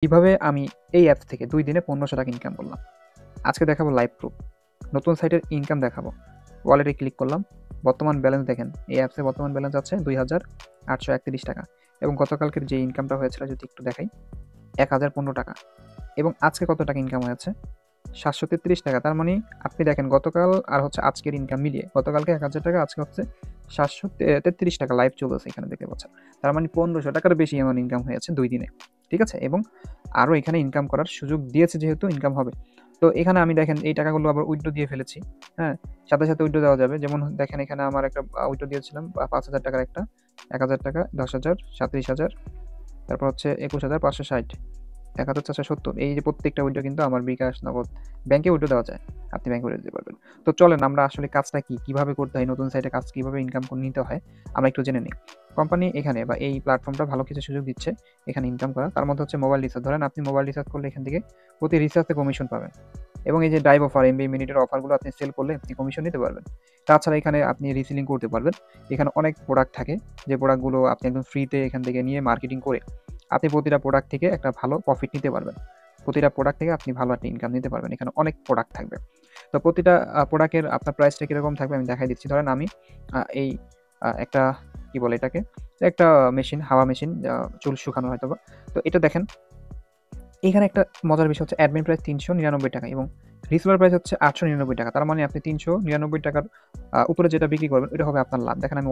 কিভাবে আমি এই অ্যাপস থেকে ২ দিনে ১৫০০ টাকা ইনকাম করলাম। আজকে দেখাবো লাইভ প্রুফ। নতুন সাইটের ইনকাম দেখাবো। ওয়ালেটে ক্লিক করলাম। বর্তমান ব্যালেন্স দেখেন। এই অ্যাপসে বর্তমান ব্যালেন্স আছে ৳২,৮৩১ টাকা এবং গতকালকের যে ইনকামটা হয়েছিল যদি একটু দেখাই, ৳১,০১৫ টাকা এবং আজকে কত টাকা ইনকাম হয়েছে? ৳৭৩৩ টাকা। তার মানে আপনি দেখেন গতকাল আর আজকের ইনকাম মিলিয়ে গতকালকে ৳১,০০০ টাকা, আজকে হচ্ছে ৳৭৩৩ টাকা লাইভ চলতেছে এখানে দেখতে পাচ্ছেন। তার মানে ৳১৫০০ টাকার বেশি আমার ইনকাম হয়েছে ২ দিনে। ঠিক আছে? এবং আরও এখানে ইনকাম করার সুযোগ দিয়েছে যেহেতু ইনকাম হবে। তো এখানে আমি দেখেন এই টাকাগুলো আবার উইথড্র দিয়ে ফেলেছি। হ্যাঁ? সাথে, সাথে উইথড্র দেওয়া যাবে। যেমন দেখেন এখানে আমার একটা উইথড্র দিয়েছিলাম ৳৫,০০০ টাকার একটা, ৳১,০০০ টাকা, ১০,০০০, ৩৭,০০০, তারপর হচ্ছে ২১,৫৬০, ৭১,৪৭০। এই যে প্রত্যেকটা উইথড্র কিন্তু আমার বিকাশ, নগদ ব্যাংকে উইথড্র দেওয়া যায়। আপনি ব্যাংকে উইথড্র দিতে পারবেন। তো চলেন আমরা আসলে কাজটা কি, কিভাবে করতে হয়, নতুন সাইটে কাজ কিভাবে ইনকাম নিতে হয় আমরা একটু জেনে নিই। কোম্পানি এখানে বা এই প্ল্যাটফর্মটা ভালো কিছু সুযোগ দিচ্ছে এখানে ইনকাম করা। তার মধ্যে হচ্ছে মোবাইল রিচার্জ। ধরেন আপনি মোবাইল রিচার্জ করলে এখান থেকে প্রতি রিচার্জে কমিশন পাবেন এবং এই যে ড্রাইভ অফার, এমবি মিনিটের অফারগুলো আপনি সেল করলে আপনি কমিশন নিতে পারবেন। তাছাড়া এখানে আপনি রিসেলিং করতে পারবেন। এখানে অনেক প্রোডাক্ট থাকে যে প্রোডাক্টগুলো আপনি একদম ফ্রিতে এখান থেকে নিয়ে মার্কেটিং করে আপনি প্রতিটা প্রোডাক্ট থেকে একটা ভালো প্রফিট নিতে পারবেন। প্রতিটা প্রোডাক্ট থেকে আপনি ভালো একটা ইনকাম নিতে পারবেন। এখানে অনেক প্রোডাক্ট থাকবে। তো প্রতিটা প্রোডাক্টের আপনার প্রাইসটা কিরকম থাকবে আমি দেখাই দিচ্ছি। ধরেন আমি এই একটা কি বলে এটাকে? একটা মেশিন, হাওয়া মেশিন, চুল শুকানোর হয়তোবা। তো এটা দেখেন, এখানে একটা মজার বিষয় হচ্ছে অ্যাডমিন প্রাইস ৳৩৯৯ টাকা এবং রিসেলার প্রাইস হচ্ছে ৳৮৯৯ টাকা। তার মানে আপনি ৳৩৯৯ টাকার উপরে যেটা বিক্রি করবেন ওইটা হবে আপনার লাভ। দেখেন আমি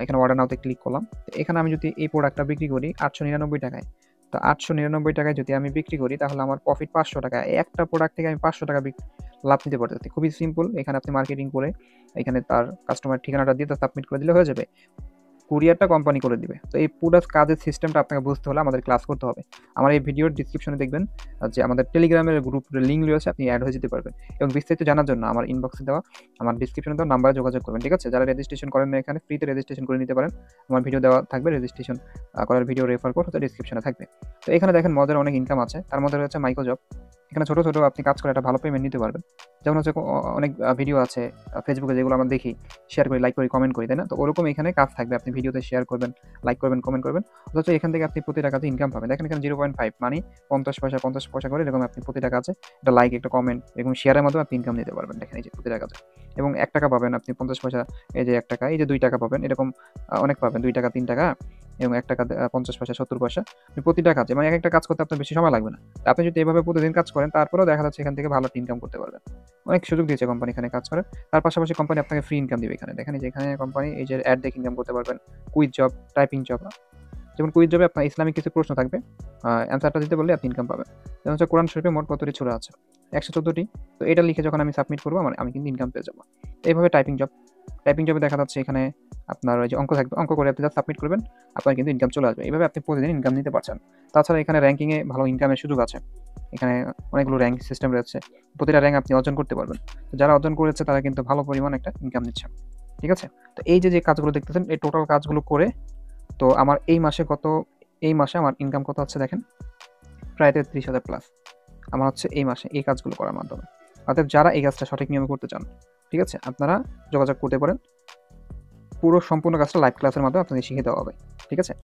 এখানে অর্ডার নাও তে ক্লিক করলাম। তো এখানে আমি যদি এই প্রোডাক্টটা বিক্রি করি ৳৮৯৯ টাকায়, তো ৳৮৯৯ টাকায় যদি আমি বিক্রি করি তাহলে আমার প্রফিট ৳৫০০ টাকা। এই একটা প্রোডাক্ট থেকে আমি ৳৫০০ টাকা লাভ নিতে পারতেছি। খুবই সিম্পল। এখানে আপনি মার্কেটিং করে এখানে তার কাস্টমার ঠিকানাটা দিয়ে তা সাবমিট করে দিলে হয়ে যাবে। কুরিয়ারটা কোম্পানি করে দিবে। তো এই পুরা কাজের সিস্টেমটা আপনাকে বুঝতে হলে আমাদের ক্লাস করতে হবে। আমার এই ভিডিওর ডেসক্রিপশনে দেখবেন যে আমাদের টেলিগ্রামের গ্রুপের লিঙ্ক রয়েছে, আপনি এড হয়ে যেতে পারবেন। এবং বিস্তারিত জানার জন্য আমার ইনবক্সে দেওয়া, আমার ডেসক্রিপশনে দেওয়া নাম্বারে যোগাযোগ করবেন। ঠিক আছে? যারা রেজিস্ট্রেশন করেন না এখানে ফ্রিতে রেজিস্ট্রেশন করে নিতে পারেন। আমার ভিডিও দেওয়া থাকবে, রেজিস্ট্রেশন করার ভিডিও রেফার কোড হচ্ছে ডেসক্রিপশনে থাকবে। তো এখানে দেখেন মজার অনেক ইনকাম আছে। তার মধ্যে রয়েছে মাইক্রো জব। এখানে ছোট, ছোট আপনি কাজ করে একটা ভালো পেমেন্ট নিতে পারবেন। যেমন হচ্ছে অনেক ভিডিও আছে ফেসবুকে যেগুলো আমরা দেখি, শেয়ার করি, লাইক করি, কমেন্ট করি, তাই না? তো ওরকম এখানে কাজ থাকবে। আপনি ভিডিওতে শেয়ার করবেন, লাইক করবেন, কমেন্ট করবেন। অথচ এখান থেকে আপনি প্রতিটা কাজে ইনকাম পাবেন। দেখেন এখানে 0.5 মানে ৫০ পয়সা, ৫০ পয়সা করে এরকম আপনি প্রতিটা কাজে একটা লাইক, একটা কমেন্ট এবং শেয়ারের মাধ্যমে আপনি ইনকাম নিতে পারবেন। দেখেন এই যে প্রতিটা কাজে। এবং ৳১ পাবেন আপনি ৫০ পয়সা, এই যে ৳১, এই যে ৳২ পাবেন। এরকম অনেক পাবেন। ৳২, ৳৩ এবং ৳১, ৫০ পয়সা, ৭০ পয়সা। আপনি প্রতিটা কাজে মানে একেকটা কাজ করতে আপনার বেশি সময় লাগবে না। আপনি যদি এভাবে প্রতিদিন কাজ করেন তারপরেও দেখা যাচ্ছে এখান থেকে ভালো একটা ইনকাম করতে পারবেন। অনেক সুযোগ দিয়েছে কোম্পানি এখানে কাজ করার। তার পাশাপাশি কোম্পানি আপনাকে ফ্রি ইনকাম দিবে এখানে। দেখেন এই যে এখানে কোম্পানি এই যে অ্যাড দেখে ইনকাম করতে পারবেন। Quiz job, typing job. যেমন কুইজ জবে আপনার ইসলামিক কিছু প্রশ্ন থাকবে। অ্যান্সারটা দিতে বললে আপনি ইনকাম পাবেন। যেমন হচ্ছে কোরআন শরীফে মোট কতটি সূরা আছে? ১১৪ টি। তো এটা লিখে যখন আমি সাবমিট করব আমি কিন্তু ইনকাম পেয়ে যাব। এইভাবে টাইপিং জব। টাইপিং জবে দেখা যাচ্ছে এখানে আপনার ওই যে অঙ্ক থাকবে। অঙ্ক করে আপনি জাস্ট সাবমিট করবেন। আপনার কিন্তু ইনকাম চলে আসবে। এভাবে আপনি প্রতিদিন ইনকাম নিতে পারছেন। তাছাড়া এখানে র‍্যাংকিং এ ভালো ইনকামের সুযোগ আছে। এখানে অনেকগুলো র‍্যাংক সিস্টেম রয়েছে। প্রতিটা র‍্যাংক আপনি অর্জন করতে পারবেন। তো যারা অর্জন করেছে তারা কিন্তু ভালো পরিমাণ একটা ইনকাম নিচ্ছে। ঠিক আছে? তো এই যে কাজগুলো দেখতেছেন এই টোটাল কাজগুলো করে তো আমার এই মাসে আমার ইনকাম কত হচ্ছে দেখেন, প্রায় ৩৩,০০০ প্লাস। আমার হচ্ছে এই মাসে এই কাজগুলো করার মাধ্যমে। অতএব যারা এই কাজটা সঠিক নিয়মে করতে চান, ঠিক আছে? আপনারা যোগাযোগ করতে পারেন। পুরো সম্পূর্ণ কাজটা লাইভ ক্লাসের মাধ্যমে আপনাদের শিখিয়ে দেওয়া হবে। ঠিক আছে?